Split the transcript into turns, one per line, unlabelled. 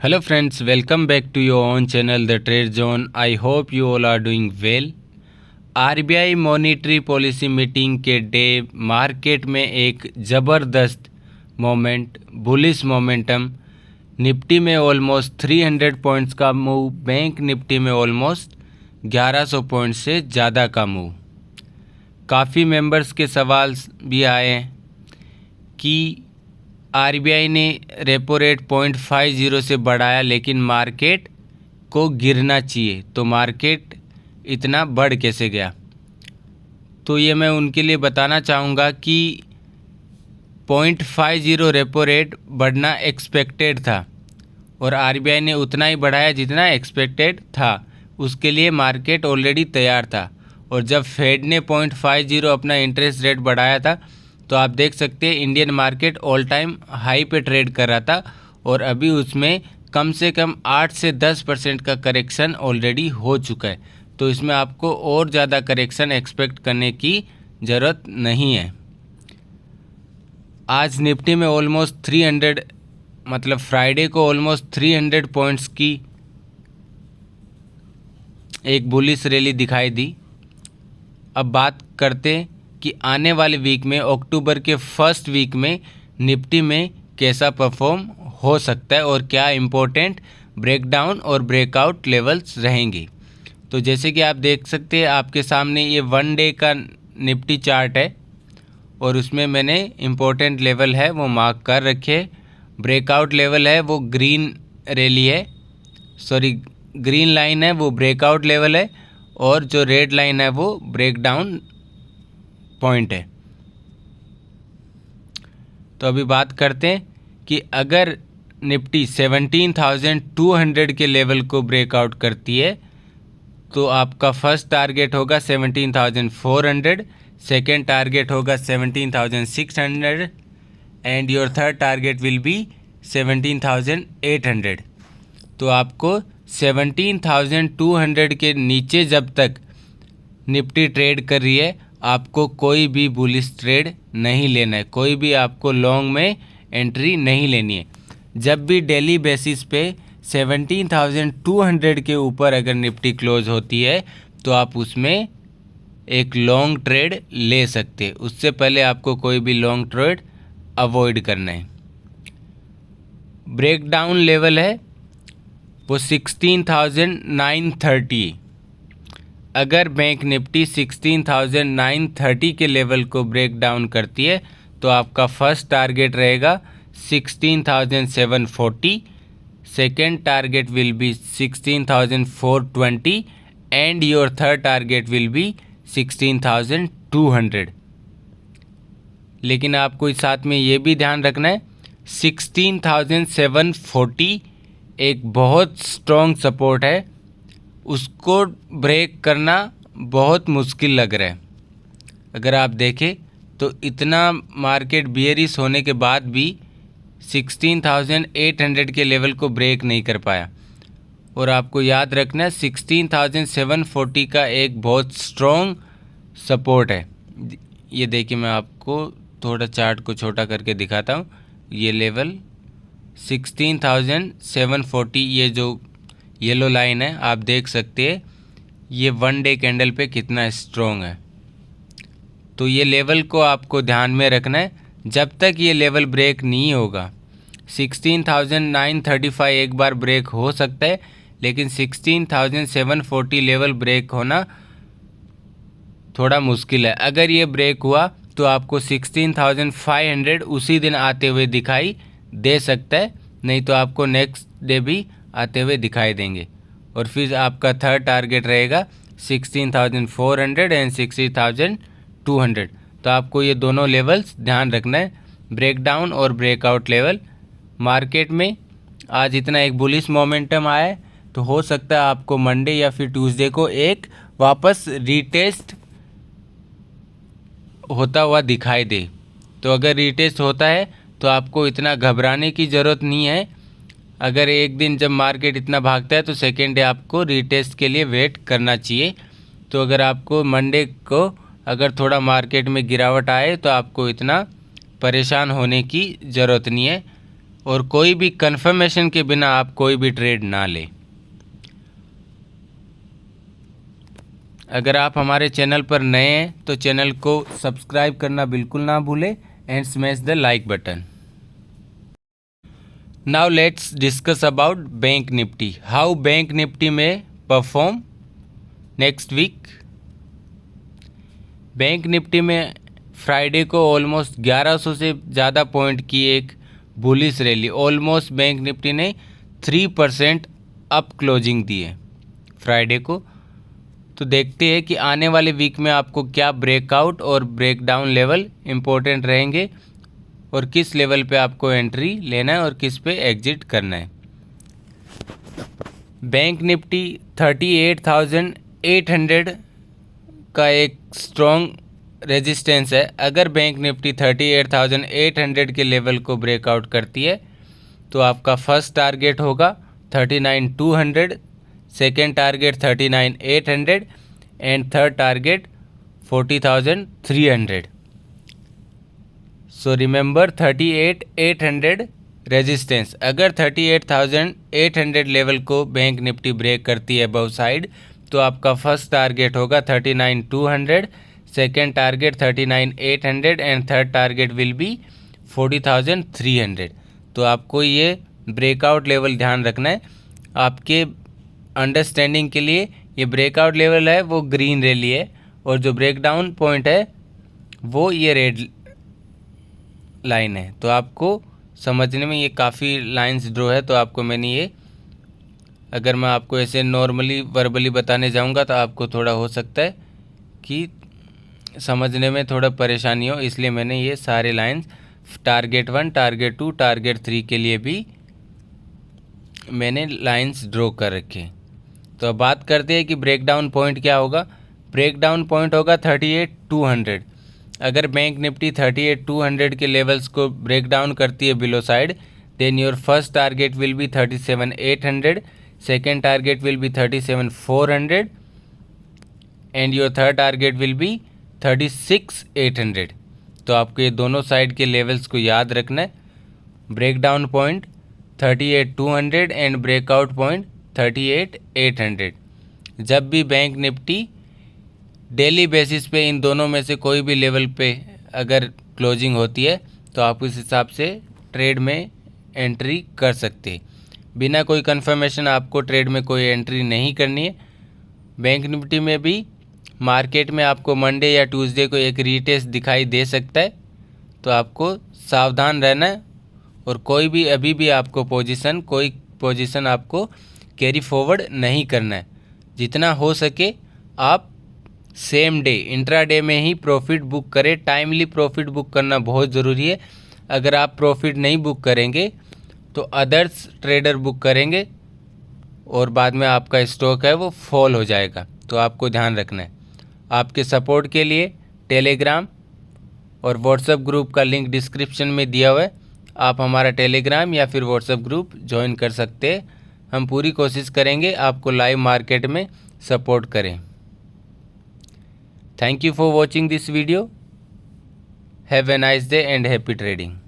Hello friends, welcome back to your own channel The Trade Zone. I hope you all are doing well. RBI monetary policy meeting के day market में एक ज़बरदस्त moment, bullish momentum. Nifty में almost 300 points का move, bank Nifty में almost 1100 points से ज़्यादा का मूव। काफ़ी मेंबर्स के सवाल भी आए हैं कि आरबीआई ने रेपो रेट 0.50 से बढ़ाया लेकिन मार्केट को गिरना चाहिए, तो मार्केट इतना बढ़ कैसे गया। तो ये मैं उनके लिए बताना चाहूँगा कि 0.50 रेपो रेट बढ़ना एक्सपेक्टेड था और आरबीआई ने उतना ही बढ़ाया जितना एक्सपेक्टेड था। उसके लिए मार्केट ऑलरेडी तैयार था। और जब फेड ने 0.50 अपना इंटरेस्ट रेट बढ़ाया था तो आप देख सकते हैं Indian market all time high पे ट्रेड कर रहा था और अभी उसमें कम से कम 8 से 10% का करेक्शन ऑलरेडी हो चुका है। तो इसमें आपको और ज़्यादा करेक्शन एक्सपेक्ट करने की ज़रूरत नहीं है। आज निफ्टी में ऑलमोस्ट 300 मतलब फ्राइडे को ऑलमोस्ट 300 पॉइंट्स की एक बुलिश रैली दिखाई दी। अब बात करते हैं कि आने वाले वीक में, अक्टूबर के फर्स्ट वीक में निफ्टी में कैसा परफॉर्म हो सकता है और क्या इम्पोर्टेंट ब्रेकडाउन और ब्रेकआउट लेवल्स रहेंगे। तो जैसे कि आप देख सकते हैं आपके सामने ये 1 डे का निफ्टी चार्ट है और उसमें मैंने इम्पोर्टेंट लेवल है वो मार्क कर रखे। ब्रेकआउट लेवल है वो ग्रीन रैली है, ग्रीन लाइन है वो ब्रेकआउट लेवल है और जो रेड लाइन है वो ब्रेकडाउन पॉइंट है। तो अभी बात करते हैं कि अगर निफ्टी 17,200 के लेवल को ब्रेकआउट करती है तो आपका फर्स्ट टारगेट होगा 17,400, सेकेंड टारगेट होगा 17,600 and your third target will B 17,800। तो आपको 17,200 के नीचे जब तक निफ्टी ट्रेड कर रही है आपको कोई भी बुलिश ट्रेड नहीं लेना है, कोई भी आपको लॉन्ग में एंट्री नहीं लेनी है। जब भी डेली बेसिस पे 17,200 के ऊपर अगर निफ्टी क्लोज होती है तो आप उसमें एक लॉन्ग ट्रेड ले सकते हैं। उससे पहले आपको कोई भी लॉन्ग ट्रेड अवॉइड करना है। ब्रेकडाउन लेवल है वो 16,930। अगर बैंक निफ्टी 16,930 के लेवल को ब्रेक डाउन करती है तो आपका फर्स्ट टारगेट रहेगा 16,740, second target will B 16,420 and your third target will B 16,200। लेकिन आपको इस साथ में ये भी ध्यान रखना है 16,740 एक बहुत स्ट्रॉन्ग सपोर्ट है, उसको ब्रेक करना बहुत मुश्किल लग रहा है। अगर आप देखें तो इतना मार्केट बियरिश होने के बाद भी 16,800 के लेवल को ब्रेक नहीं कर पाया। और आपको याद रखना है 16,740 का एक बहुत स्ट्रॉन्ग सपोर्ट है। ये देखिए मैं आपको थोड़ा चार्ट को छोटा करके दिखाता हूँ। ये लेवल 16,740, ये जो येलो लाइन है आप देख सकते हैं ये 1 डे कैंडल पे कितना स्ट्रॉन्ग है। तो ये लेवल को आपको ध्यान में रखना है। जब तक ये लेवल ब्रेक नहीं होगा 16,935 एक बार ब्रेक हो सकता है लेकिन 16,740 लेवल ब्रेक होना थोड़ा मुश्किल है। अगर ये ब्रेक हुआ तो आपको 16,500 उसी दिन आते हुए दिखाई दे सकता है, नहीं तो आपको नेक्स्ट डे भी आते हुए दिखाई देंगे। और फिर आपका थर्ड टारगेट रहेगा 16,400 एंड 16,200। तो आपको ये दोनों लेवल्स ध्यान रखना है, ब्रेकडाउन और ब्रेकआउट लेवल। मार्केट में आज इतना एक बुलिश मोमेंटम आया है तो हो सकता है आपको मंडे या फिर ट्यूसडे को एक वापस रीटेस्ट होता हुआ दिखाई दे। तो अगर रीटेस्ट होता है तो आपको इतना घबराने की ज़रूरत नहीं है। अगर एक दिन जब मार्केट इतना भागता है तो सेकेंड डे आपको रीटेस्ट के लिए वेट करना चाहिए। तो अगर आपको मंडे को अगर थोड़ा मार्केट में गिरावट आए तो आपको इतना परेशान होने की ज़रूरत नहीं है। और कोई भी कंफर्मेशन के बिना आप कोई भी ट्रेड ना लें। अगर आप हमारे चैनल पर नए हैं तो चैनल को सब्सक्राइब करना बिल्कुल ना भूलें and smash the like button. Now let's discuss about bank Nifty, how bank Nifty में perform next week. Bank Nifty में फ्राइडे को ऑलमोस्ट 1100 से ज़्यादा पॉइंट की एक bullish rally, almost bank Nifty ने 3% अप क्लोजिंग दी है फ्राइडे को। तो देखते हैं कि आने वाले वीक में आपको क्या ब्रेकआउट और ब्रेकडाउन लेवल इम्पोर्टेंट रहेंगे और किस लेवल पे आपको एंट्री लेना है और किस पे एग्जिट करना है। बैंक निफ्टी 38,800 का एक स्ट्रॉन्ग रेजिस्टेंस है। अगर बैंक निफ्टी 38,800 के लेवल को ब्रेकआउट करती है तो आपका फर्स्ट टारगेट होगा 39,200, second target 39,800 and third target 40,300। So remember 38,800 resistance. अगर 38,800 लेवल को बैंक निफ्टी ब्रेक करती है अबव साइड तो आपका फर्स्ट टारगेट होगा 39,200, second target 39,800 and third target will B 40,300। तो आपको ये ब्रेकआउट लेवल ध्यान रखना है। आपके अंडरस्टैंडिंग के लिए ये ब्रेकआउट लेवल है वो ग्रीन रैली है और जो ब्रेकडाउन पॉइंट है वो ये रेड लाइन है। तो आपको समझने में ये काफ़ी लाइंस ड्रॉ है। तो आपको मैंने ये, अगर मैं आपको ऐसे नॉर्मली वर्बली बताने जाऊंगा तो आपको थोड़ा हो सकता है कि समझने में थोड़ा परेशानी हो, इसलिए मैंने ये सारे लाइंस टारगेट 1, टारगेट 2, टारगेट 3 के लिए भी मैंने लाइंस ड्रॉ कर रखे। तो अब बात करते हैं कि ब्रेकडाउन पॉइंट क्या होगा। ब्रेकडाउन पॉइंट होगा 38,200। अगर बैंक निफ्टी 38,200 के लेवल्स को ब्रेक डाउन करती है below side, then your first target will be 37,800, second target will be 37,400 and your third target will be 36,800। तो आपको ये दोनों साइड के लेवल्स को याद रखना है। Break down point 38,200 and breakout point 38,800। जब भी बैंक निफ्टी डेली बेसिस पे इन दोनों में से कोई भी लेवल पे अगर क्लोजिंग होती है तो आप उस हिसाब से ट्रेड में एंट्री कर सकते हैं। बिना कोई कंफर्मेशन आपको ट्रेड में कोई एंट्री नहीं करनी है। बैंक निफ्टी में भी मार्केट में आपको मंडे या ट्यूसडे को एक रीटेस्ट दिखाई दे सकता है, तो आपको सावधान रहना है और कोई भी अभी भी आपको कोई पोजीशन आपको कैरी फॉरवर्ड नहीं करना है। जितना हो सके आप सेम डे इंट्राडे में ही प्रॉफिट बुक करें। टाइमली प्रॉफिट बुक करना बहुत ज़रूरी है। अगर आप प्रॉफिट नहीं बुक करेंगे तो अदर्स ट्रेडर बुक करेंगे और बाद में आपका स्टॉक है वो फॉल हो जाएगा। तो आपको ध्यान रखना है। आपके सपोर्ट के लिए टेलीग्राम और व्हाट्सएप ग्रुप का लिंक डिस्क्रिप्शन में दिया हुआ है। आप हमारा टेलीग्राम या फिर व्हाट्सएप ग्रुप ज्वाइन कर सकते हैं। हम पूरी कोशिश करेंगे आपको लाइव मार्केट में सपोर्ट करें। Thank you for watching this video. Have a nice day and happy trading.